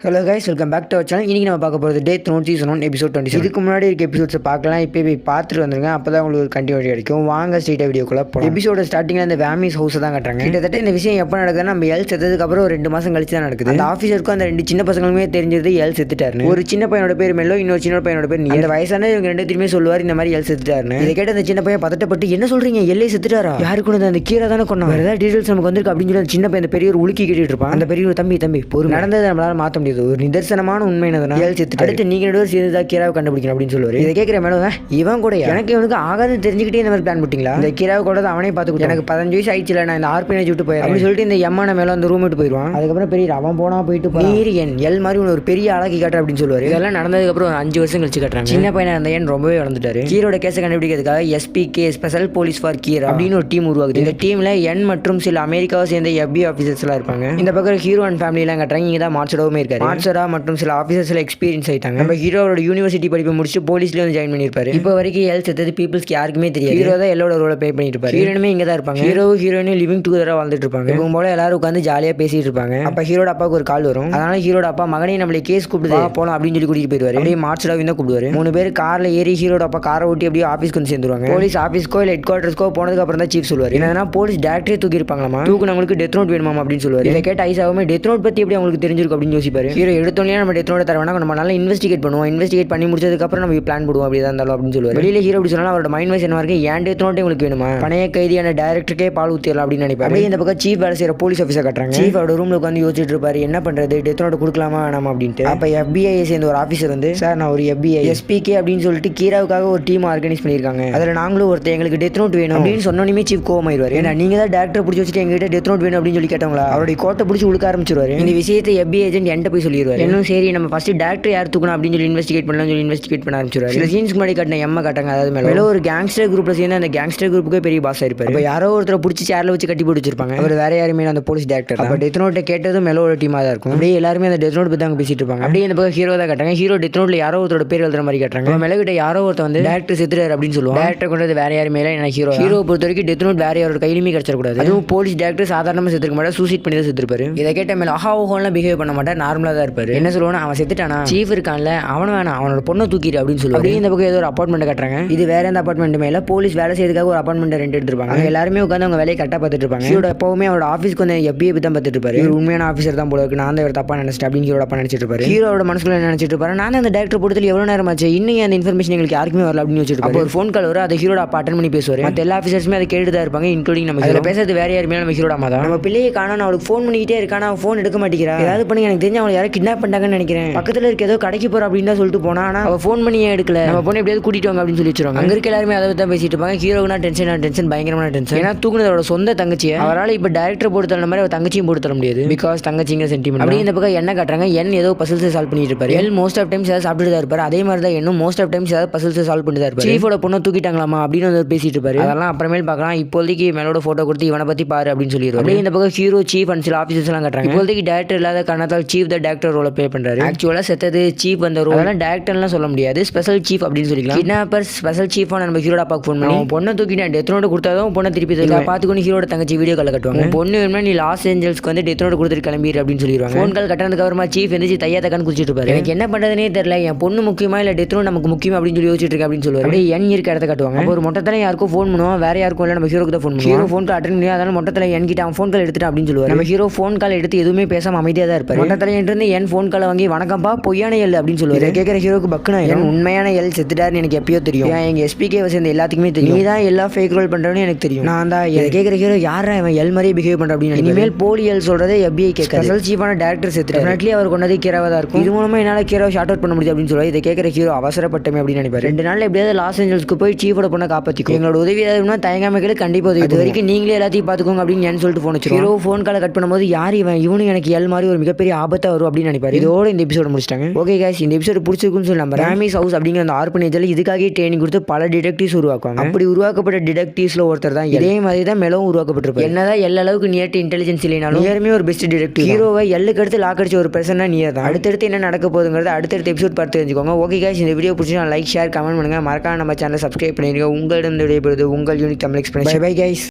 Hello guys, welcome back to our channel. இன்றைக்கி நம்ம பார்க்க போகிறது டெத் நோட் சீசன் 1 எபிசோட் 27. இதுக்கு முன்னாடி இருக்க எபிசோட்ஸை பார்க்கலாம். இப்போ போய் பார்த்துட்டு வந்துருங்க. அப்போ தான் உங்களுக்கு ஒரு கண்டினியூட்டி கிடைக்கும். வாங்க ஸ்ட்ரெயிட்டாக வீடியோக்குள்ளே போகலாம். எபிசோட ஸ்டார்டிங்கில் அந்த வேமிஸ் ஹவுஸை தான் கட்டுறாங்க. கிட்டத்தட்ட இந்த விஷயம் எப்போ நடக்குதுன்னா, நம்ம எல் செத்ததுக்கப்புறம் ஒரு 2 மாதம் கழிச்சு தான் நடக்குது. அந்த ஆஃபீஸருக்கும் அந்த 2 சின்ன பசங்களுமே தெரிஞ்சது எல் செத்துட்டாருன்னு. ஒரு சின்ன பையனோட பேர் மெல்லோ, இன்னொரு சின்ன பையனோட பேர் நீ. அந்த வயசான இவங்க 2 பேருமே சொல்லுவார் இந்த மாதிரி எல் செத்துட்டாருன்னு. இதை கேட்ட அந்த சின்ன பையன் பதட்டப்பட்டு, என்ன சொல்றீங்க, எல்லை செத்துட்டாரா? யாருக்கு அந்த கீரை தானே கொண்டாங்க, வேறு ஏதாவது டீட்டெயில்ஸ் நமக்கு வந்திருக்கு அப்படின்னு சொல்லி அந்த சின்ன பையன் பெரிய ஒரு உலுக்கி கேட்டுட்டு இருப்பான். அந்த பெரிய தம்பி பொறு, நடந்ததை நம்மளால மாற்ற முடியாது, ஒரு நிதர்சனமான உண்மை என்னதுன்னா எல் செத்து. அடுத்து நீங்க நடுவர் சேர்ந்து கீராவை கண்டுபிடிக்கணும் அப்படின்னு சொல்லுவாரு. இதை கேட்கிற மேடம், இவன் கூட எனக்கு இவனுக்கு ஆகாதுன்னு தெரிஞ்சுக்கிட்டே இந்த மாதிரி பிளான் பண்ணிட்டீங்களா? இந்த கீராவை கூட அவனே பார்த்துக்கிட்டு எனக்கு 15 வயசு ஆயிடுச்சு, நான் இந்த ஆர்பினை விட்டு போயிடுறேன் அப்படின்னு சொல்லிட்டு இந்த எம்மான மேல அந்த ரூம் விட்டு போயிடுவான். அதுக்கப்புறம் பெரிய அவன் போனா போயிட்டு நீர் என் எல் மாதிரி ஒரு பெரிய அழகி காட்டுற அப்படின்னு சொல்லுவாரு. இதெல்லாம் நடந்ததுக்கு அப்புறம் 5 வருஷம் கழிச்சு காட்டுறாங்க. சின்ன பையனா அந்த என் ரொம்பவே வளர்ந்துட்டாரு. கீரோட கேஸை கண்டுபிடிக்கிறதுக்காக SPK special police for Keera அப்படின்னு ஒரு டீம் உருவாகுது. இந்த டீம்ல என் மற்றும் சில அமெரிக்காவை சேர்ந்த FBI ஆஃபீஸர்ஸ் எல்லாம் இருப்பாங்க. இந்த பக்கம் ஹீரோ அண்ட் ஃபேமிலி எல்லாம் கட்டுறாங்க. இங்க தான் மார்ச்சடாவுமே இருக்காரு. மார்ச்சடா மற்றும் சில ஆஃபீஸர்ஸ்ல எக்ஸ்பீரியன்ஸ் ஆயிட்டாங்க. நம்ம ஹீரோவோட யூனிவர்சிட்டி படிப்பு முடிச்சு போலீஸ்ல வந்து ஜாயின் பண்ணிருப்பாரு. இப்போ வரைக்கும் எல் செத்தது பீப்புள்ஸ்க்கு யாருக்குமே தெரியாது. ஹீரோ தான் எல்லோட ரோலை ப்ளே பண்ணிட்டு இருப்பாரு. ஹீரோனுமே இங்க தான் இருப்பாங்க. ஹீரோ ஹீரோயினும் லிவிங் டுகெதரா வாழ்ந்துட்டு இருப்பாங்க. இப்போ போல எல்லாரும் உட்காந்து ஜாலியா பேசிட்டு இருப்பாங்க. அப்ப ஹீரோட அப்பாவுக்கு ஒரு கால் வரும். அதனால ஹீரோட அப்பா, மகனே நம்மளே கேஸ் கூப்பிடுது போலாம் அப்படின்னு சொல்லி கூட்டிட்டு போயிருவாரு. அப்படியே மார்ச்சடாவும் தான் கூப்பிடுவாரு. 3 பேர் கார்ல ஏறி ஹீரோட அப்பா காரை ஓட்டி அப்படியே ஆஃபீஸ்க்கு வந்து சேர்ந்துருவாங்க. போலீஸ் ஆஃபீஸ்க்கோ இல்ல ஹெட் குவார்டர்ஸ்க்கோ போனதுக்கு அப்புறம் தான் சீஃப் சொல்லுவாரு, என்னன்னா போலீஸ் டேரக்டரே தூக்கி இருப்பாங்களாமா, தூக்குனவங்களுக்கு டெத் நோட் வேணுமா அப்படின்னு சொல்லுவாரு. இதை கேட்ட ஐசாவுமே டெத் நோட் பத்தி எப்படி அவங்களுக்கு தெரிஞ்சிருக்கும் அப்படின்னு யோசிப்பாரு. ஹீரோ எடுத்தோன்னே நம்ம டெத் நோட் தர வேணா, நம்ம நல்லா இன்வெஸ்டிகேட் பண்ணுவோம், இன்வெஸ்டிகேட் பண்ணி முடிச்சதுக்கு அப்புறம் நம்ம பிளான் போடுவோம் அப்படிதான் இருந்தாலும் அப்படின்னு சொல்லுவாரு. வெளியில ஹீரோ அப்படி சொன்னாலும் அவரோட மைண்ட் வைஸ் என்ன இருக்கு, ஏன் டெத் நோட்டே உங்களுக்கு வேணுமா, பணைய கைதியான டைரக்டருக்கே பால் ஊத்திடலாம் அப்படின்னு நினைப்பாரு. அப்படியே இந்த பக்கம் சீஃப் வேலை செய்யற போலீஸ் ஆஃபீஸர் கட்டுறாங்க. சீஃப் அவரோட ரூம்ல உட்காந்து யோசிச்சுட்டு இருப்பாரு, என்ன பண்றது, டெத் நோட் கொடுக்கலாமா வேணாமா அப்படின்ட்டு. அப்ப FBI சேர்ந்த ஒரு ஆஃபீஸர் வந்து, சார் நான் ஒரு FBI SPK அப்படின்னு சொல்லிட்டு கீராவுக்காக ஒரு டீம் ஆர்கனைஸ் பண்ணிருக்காங்க, அதுல நாங்களும் ஒருத்தர் எங்களுக்கு டெத் நோட் வேணும் அப்படின்னு சொன்னோன்னே சீஃப் கோவமாயிருவாரு. ஏன்னா நீங்க தான் டேரக்டர் பிடிச்சி வச்சுட்டு எங்ககிட்ட டெத் நோட் வேணும் அப்படின்னு சொல்லி கேட்டவங்களா, அவருடைய கோட்டை பிடிச்சி உழுக்க ஆரம்பிச்சிருவாரு. இந்த விஷயத்தை FBI ஏஜென்ட் என்கிட்ட போய் சொல்லிடுவாரு. இன்னும் சரி நம்ம ஃபர்ஸ்ட் டேரக்டர் யார் தூக்கணும் அப்படின்னு சொல்லி இன்வெஸ்டிகேட் பண்ணலாம் சொல்லி இன்வெஸ்டிகேட் பண்ண ஆரம்பிச்சிருவாரு. சில சீன்ஸ்க்கு முன்னாடி காட்டின எம்மா காட்டாங்க, அதாவது மேல ஒரு கேங்ஸ்டர் குரூப்ல சேர்ந்து அந்த கேங்ஸ்டர் குரூப்புக்கே பெரிய பாஸ் ஆயிருப்பாரு. இப்போ யாரோ ஒருத்தரை பிடிச்சி சேர்ல வச்சு கட்டி போட்டு வச்சிருப்பாங்க. அவர் வேற யாருமே அந்த போலீஸ் டேரக்டர். அப்போ டெத் நோட்டை கேட்டதும் மேல ஒரு டீமா தான் இருக்கும். அப்படியே எல்லாருமே அந்த டெத் நோட் பத்தி அங்க பேசிட்டு இருப்பாங்க. அப்படியே இந்த பக்கம் ஹீரோ தான் காட்டாங்க. ஹீரோ டெத் நோட்ல யாரோ ஒருத்தரோட பேர் எழுதுற மாதிரி காட்டுறாங்க. மேல கிட்ட யாரோ ஒருத்தர் வந்து டேரக்டர் செத்துறாரு அப்படின்னு சொல்லுவாங்க. டேரக்டர் கொண்டது வேற யாருமே இல்லை, என்ன ஹீரோ பொறுத்த வரைக்கும் டெத் நோட் வேற யாரோட கையிலுமே கிடைச்சிடக்கூடாது. அதுவும் போலீஸ் டேரக்டர் சாதாரணமா செத்துருக்க மாட்டார், சூசைட் பண்ணி தான் செத்துருப்பாரு. இதை கேட்ட மேல அஹாவோலாம் பிஹேவ் பண்ண மாட்டார், நார்மலா தான் இருப்பாரு. என்ன சொல்லுவானா, அவன் செத்துட்டானா, சீஃப் இருக்கான்ல அவன் வேணாம், அவனோட பொண்ணை தூக்கிடு அப்படின்னு சொல்லுவாங்க. அப்படியே இந்த பக்கம் ஏதோ ஒரு அபார்ட்மெண்ட் கட்டுறாங்க. இது வேற எந்த அபார்ட்மெண்ட் மேல போலீஸ் வேலை செய்யறதுக்காக ஒரு அபார்ட்மெண்ட் ரெண்ட் எடுத்துருப்பாங்க. எல்லாருமே உட்காந்து அவங்க வேலையை கரெக்டாக பார்த்துட்டு இருப்பாங்க. ஹீரோட எப்பவுமே அவரோட ஆஃபீஸ்க்கு வந்து FBI தான் பார்த்துட்டு இருப்பாரு. ஒரு உண்மையான ஆஃபீஸர் தான் போல இருக்கு, நான் தான் இவர் தப்பா நினைச்சிட்டேன் அப்படின்னு ஹீரோட அப்பா நினைச்சிட்டு இருப்பாரு. ஹீரோட மனசுக்குள்ள நினைச்சிட்டு இருப்பாரு, நான் அந்த டேரக்டர் போட்டதுல எவ்வளவு நேரம் ஆச்சு, இன்னும் அந்த இன்ஃபர்மேஷன் எங்களுக்கு யாருக்குமே வரல அப்படின்னு வச்சுட்டு இருப்பாரு. ஒரு ஃபோன் கால் வரும், அதை ஹீரோட அப்பா அட்டன் பண்ணி பேசுவாரு. மற்ற எல்லா ஆஃபீஸர்ஸுமே அதை கேட்டு தான் இருப்பாங்க, இன்க்ளூடிங் நம்ம. அதில் பேசுறது வேற யாருமே நம்ம ஹீரோட அம்மா தான். நம்ம பிள்ளையை காணோம், அவளுக்கு ஃபோன் பண்ணிக்கிட்டே இருக்கானா, அவன் ஃபோன் எடுக்க மாட்டேங்கிறா, ஏதாவது பண்ணி எனக்கு தெரிஞ்சு அவளை யாரும் கிட்னாப் பண்ணிட்டாங்கன்னு நினைக்கிறேன், பக்கத்தில் இருக்க ஏதோ கடைக்கு போற அப்படின்னு தான் சொல்லிட்டு போனா, ஆனா அவ ஃபோன் பண்ணி எடுக்கல, நம்ம பொண்ணு எப்படியாவது கூட்டிட்டு வாங்க அப்படின்னு சொல்லி வச்சிருவாங்க. அங்க இருக்க எல்லாருமே அதை தான் பேசிட்டு இருப்பாங்க. ஹீரோனா டென்ஷன் பயங்கரமான டென்ஷன். ஏன்னா தூக்குனதோட சொந்த தங்கச்சியை அவரால் இப்போ டேரக்டர் போட்டு தர மாதிரி அவர் தங்கச்சியும் போட்டு தர முடியாது, பிகாஸ் தங்கச்சிங்க சென்டிமெண்ட். அப்படியே இந்த பக்கம் என்ன காட்டுறாங்க, என் ஏதோ பசில்ஸை சால்வ் பண்ணிட்டு இருப்பாரு. எல் மோஸ்ட் ஆஃப் டைம்ஸ் ஏதாவது சாப்பிட்டு தான் இருப்பாரு. அதே மாதிரி தான் என்னும் மோஸ்ட் ஆஃப் டைம்ஸ் ஏதாவது பசில்ஸை சால்வ் பண்ணிட்டு தான் இருப்பாரு. சீஃபோட பொண்ணை தூக்கிட்டாங்களாமா அப்படின்னு வந்து பேசிட்டு இருப்பாரு. அதெல்லாம் அப்புறமேல் பார்க்கலாம். இப்போதைக்கு மேலோட போட்டோ கொடுத்து இவனை பத்தி பாரு அப்படின்னு சொல்லிடுவாரு. அப்படியே இந்த பக்கம் ஹீரோ சீஃப் அண்ட் சில ஆஃபீஸர்ஸ் எல்லாம் காட்டுறாங்க. இப்போதைக்கு டேரக்டர் இல்லாத காரணத்தால் சீஃப் த டேரக்டர் ரோலை ப்ளே பண்றாரு. ஆக்சுவலா செத்தது சீஃப் அந்த ரோல், அதெல்லாம் டேரக்டர்லாம் சொல்ல முடியாது, ஸ்பெஷல் சீஃப் அப்படின்னு சொல்லிக்கலாம். கிட்னாப்பர் ஸ்பெஷல் சீஃபான நம்ம ஹீரோட அப்பாக்கு ஃபோன் பண்ணி பொண்ணை தூக்கிட்டேன், டெத் நோட் கொடுத்தாதான் பொண்ணை திருப்பி பார்த்துக்கொண்டு ஹீரோட தங்கச்சி வீடியோ கால் கட்டுவாங்க. பொண்ணு வேணும்னா நீ லாஸ் ஏஞ்சல்ஸ்க்கு வந்து டெத் நோட் கொடுத்துட்டு கிளம்பிடு அப்படின்னு சொல்லிடுவாங்க. ஃபோன் கால் கட்டினதுக்கு அப்புறமா சீஃப் எந்திரிச்சு தையாத்தக்கான்னு குடிச்சிட்டு இருப்பாரு. எனக்கு என்ன பண்றதுனே தெரியல, என் பொண்ணு முக்கியமா இல்ல டெத் நோட் நமக்கு முக்கியமா அப்படின்னு சொல்லி யோசிச்சுட்டு இருக்கேன் அப்படின்னு சொல்லுவாரு. அப்படியே என் இருக்க இடத்த காட்டுவாங்க. ஒரு மொட்டத்தில் யாருக்கும் ஃபோன் பண்ணுவோம், வேற யாருக்கும் இல்லை நம்ம ஹீரோக்கு தான் ஃபோன் பண்ணுவோம். ஹீரோ ஃபோன் கால் அட்டன் பண்ணி அதனால மொட்டத்தில் என் கிட்ட அவன் ஃபோன் கால் எடுத்துட்டு அப்படின்னு சொல்லுவாரு. நம்ம ஹீரோ ஃபோன் கால் எடுத்து எதுவுமே பேசாம அமைதியாக தான் இருப்பாரு. மொட்டத்தில் இருந்து என் ஃபோன் காலை வாங்கி வணக்கம்பா பொய்யான எல் அப்படின்னு சொல்லுவாரு. கேட்கிற ஹீரோக்கு பக்குனா என் உண்மையான எல் செத்துட்டாருன்னு எனக்கு எப்பயோ தெரியும், எங்க SPK சேர்ந்த எல்லாத்துக்குமே தெரியும், நீ தான் எல்லா ஃபேக் ரோல் பண்றேன்னு எனக்கு தெரியும், நான் தான். இதை கேட்கிற ஹீரோ யாரா இவன் எல் மாதிரியே பிஹேவ் பண்ற அப்படின்னு. இனிமேல் போலி எல் சொல்றதை FBI கேட்க ஸ்பெஷல் சீஃபான டேரக்டர் செத்துட்டாரு, டெஃபினெட்லி அவர் கொண்டது கீராவா தான் இருக்கும், இது மூலமா என்னால கீராவை ஷார்ட் அவுட் பண்ண முடியும் அப்படின்னு சொல்லுவாரு. இதை கேட்கிற ஹீரோ அவசரப்பட்டமே அப்படின்னு நினைப்பாரு. 2 நாள்ல எப்படியாவது லாஸ் ஏஞ்சல்ஸ்க்கு போய் சீஃபோட பொண்ணை காப்பாத்திக்கும், எங்களோட உதவி ஏதாவது தயங்காம கேளு, கண்டிப்பா உதவி, இது வரைக்கும் நீங்களே எல்லாத்தையும் பாத்துக்கோங்க அப்படின்னு ஏன் சொல்லிட்டு போன் வச்சு ஹீரோ ஃபோன் காலை கட் பண்ணும்போது யார் இவனு எனக்கு எல் மாதிரி ஒரு மிகப்பெரிய ஆபத்தா வரும் அப்படின்னு நினைப்பாரு. இதோட இந்த எபிசோட முடிச்சிட்டாங்க. ஓகே கைஸ், இந்த எபிசோட் பிடிச்சிருக்குன்னு சொல்லி நம்ம ராமிஸ் ஹவுஸ் அப்படிங்கிற அந்த ஆர்பனேஜ்ல இதுக்காகவே ட்ரைனிங் கொடுத்து பல டிடெக்டிவ்ஸ் உருவாக்குவாங்க. அப்படி உருவாக்கப்பட்ட டிடெக்டிவ்ஸ்ல ஒருத்தர் தான் இதே மாதிரி தான் மெலவும் உருவாக்கப்பட்டிருப்பாரு. என்னதான் எல்லா அளவுக்கு நியர்ட்டு இன்டெலிஜென்ஸ் இல்லைனாலும் நியருமே ஒரு பெஸ்ட் டிடெக்டிவ். ஹீரோவை எல்லுக்கு அடுத்து லாக் அடிச்ச ஒரு பர்சனா நியர் தான். அடுத்தடுத்து என்ன நடக்க போகுதுங்கிறது அடுத்தடுத்த எபிசோட் பார்த்து தெரிஞ்சுக்கோங்க. ஓகே கைஸ், இந்த வீடியோ பிடிச்சா லைக் ஷேர் கமெண்ட் பண்ணுங்க, மறக்காம நம்ம சேனலை சப்ஸ்கிரைப் பண்ணிடுங்க. உங்களிடம் விடைபெறுவது உங்கள் Unique Tamil Express. Bye bye guys.